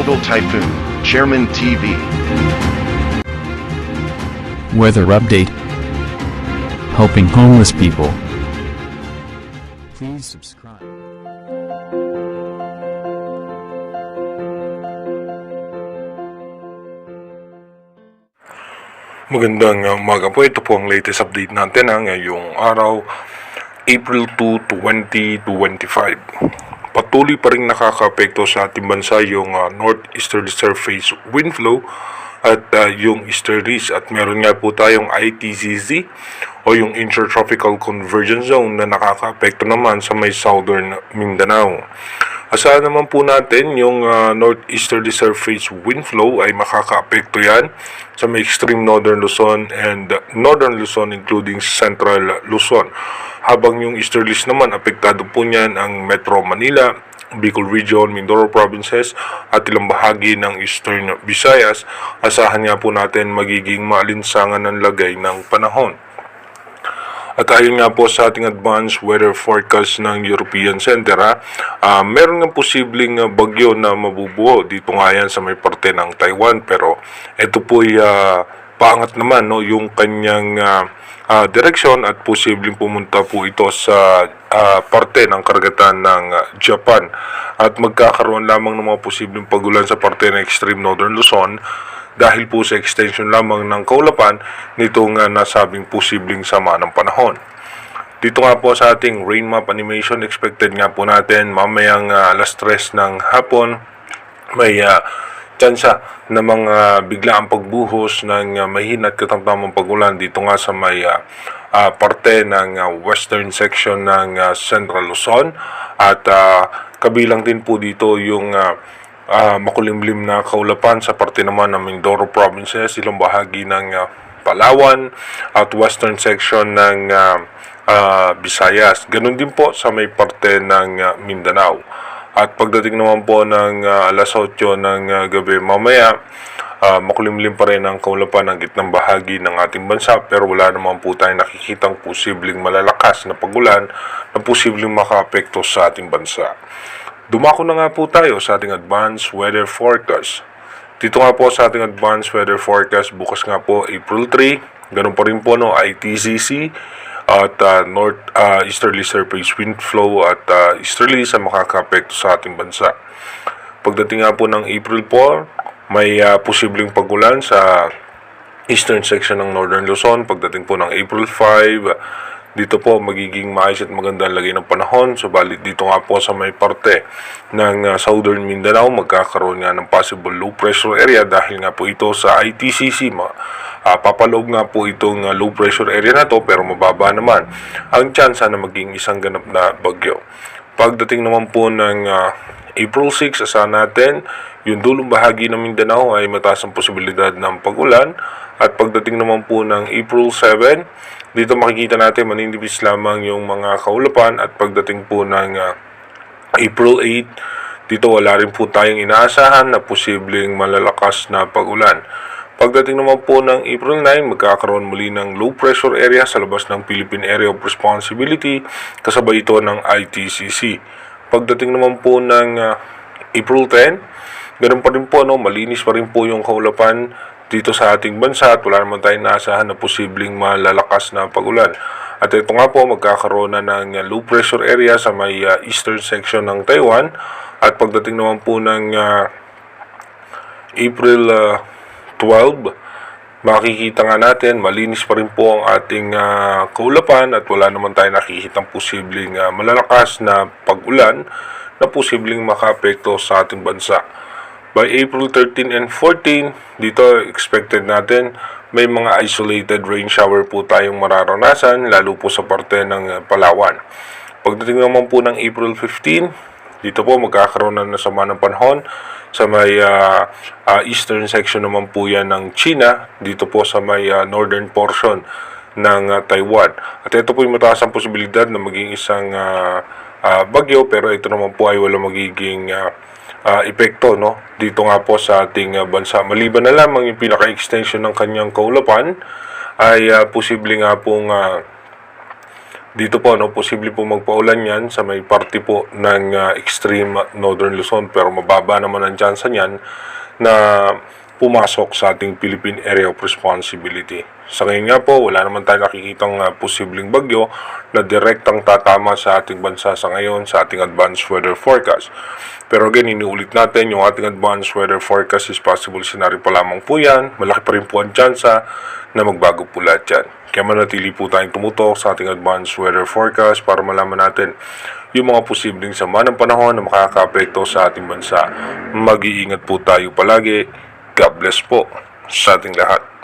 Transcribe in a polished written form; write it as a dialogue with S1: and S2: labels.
S1: Tropical Typhoon, Chairman TV.
S2: Weather update. Helping homeless people. Please subscribe.
S3: Magandang umaga po. Ito po ang latest update natin ngayong araw, April 2, 2025. Patuloy pa rin nakaka-apekto sa ating bansa yung northeasterly surface wind flow at yung easterlies, at meron nga po tayong ITCZ o yung Intertropical Convergence Zone na nakaka-apekto naman sa may southern Mindanao. Asahan naman po natin yung northeasterly surface wind flow ay makaka-apekto yan sa may extreme northern Luzon and northern Luzon including central Luzon. Habang yung easterlies naman, apektado po niyan ang Metro Manila, Bicol Region, Mindoro Provinces at ilang bahagi ng Eastern Visayas. Asahan nga po natin magiging maalinsangan ng lagay ng panahon. At ayon nga po sa ating advanced weather forecast ng European Center, meron nga posibleng bagyo na mabubuo dito nga yan sa may parte ng Taiwan, pero ito po ay paangat naman yung kanyang direksyon at posibleng pumunta po ito sa parte ng karagatan ng Japan at magkakaroon lamang ng mga posibleng pagulan sa parte ng extreme northern Luzon dahil po sa extension lamang ng kaulapan nitong nasabing posibleng sama ng panahon. Dito nga po sa ating rain map animation, expected nga po natin mamayang alas 3 ng hapon may tsansa na mga biglaang pagbuhos ng mahina at katamtamang pagulan dito nga sa may parte ng western section ng Central Luzon at kabilang din po dito yung makulimlim na kaulapan sa parte naman ng Mindoro Provinces, ilang bahagi ng Palawan at western section ng Visayas. Ganun din po sa may parte ng Mindanao. At pagdating naman po ng alas 8 ng gabi mamaya, makulimlim pa rin ang kaulapan ng gitnang bahagi ng ating bansa, pero wala naman po tayong nakikitang posibleng malalakas na pagulan na posibleng makaapekto sa ating bansa. Dumako na nga po tayo sa ating advanced weather forecast. Dito nga po sa ating advanced weather forecast, bukas nga po April 3, ganun pa rin po ITCZ at northeasterly surface wind flow at easterly sa makaka-apekto sa ating bansa. Pagdating nga po ng April 4, may posibleng pagulan sa eastern section ng northern Luzon. Pagdating po ng April 5, dito po magiging maayos at magandang lagay ng panahon. Subalit dito nga po sa may parte ng southern Mindanao, magkakaroon nga ng possible low pressure area dahil nga po ito sa ITCZ. Papaloob nga po itong low pressure area na to, pero mababa naman ang tsansa na maging isang ganap na bagyo. Pagdating naman po ng April 6, asahan natin yung dulong bahagi ng Mindanao ay mataas ang posibilidad ng pagulan. At pagdating naman po ng April 7, dito makikita natin maninipis lamang yung mga kaulapan. At pagdating po ng April 8, dito wala rin po tayong inaasahan na posibleng malalakas na pagulan. Pagdating naman po ng April 9, magkakaroon muli ng low pressure area sa labas ng Philippine Area of Responsibility, kasabay ito ng ITCZ. Pagdating naman po ng April 10, ganun pa rin po, malinis pa rin po yung kaulapan dito sa ating bansa at wala naman tayong naasahan na posibleng malalakas na pagulan. At ito nga po, magkakaroon na ng low pressure area sa may eastern section ng Taiwan. At pagdating naman po ng April 12, makikita nga natin malinis pa rin po ang ating kaulapan at wala naman tayong nakikitang posibleng malalakas na pagulan na posibleng makaapekto sa ating bansa. By April 13 and 14, dito expected natin may mga isolated rain shower po tayong mararanasan, lalo po sa parte ng Palawan. Pagdating naman po ng April 15, dito po magkakaroon na sama ng panahon sa may eastern section naman po yan ng China, dito po sa may northern portion ng Taiwan. At ito po yung mataas ang posibilidad na maging isang bagyo, pero ito naman po ay wala magiging epekto dito nga po sa ating bansa. Maliban na lamang yung pinaka-extension ng kanyang kaulapan ay posible nga pong Dito po, no, posible po magpaulan yan sa may parte po ng extreme northern Luzon, pero mababa naman ang chance niyan na pumasok sa ating Philippine Area of Responsibility. Sa ngayon nga po, wala naman tayo nakikitang posibleng bagyo na direktang tatama sa ating bansa sa ngayon sa ating advanced weather forecast. Pero again, iniulit natin, yung ating advanced weather forecast is possible scenario pa lamang po yan. Malaki pa rin po ang tsansa na magbago po lahat yan. Kaya manatili po tayong tumutok sa ating advanced weather forecast para malaman natin yung mga posibleng sama ng panahon na makakaapekto sa ating bansa. Mag-iingat po tayo palagi. God bless po sa ating lahat.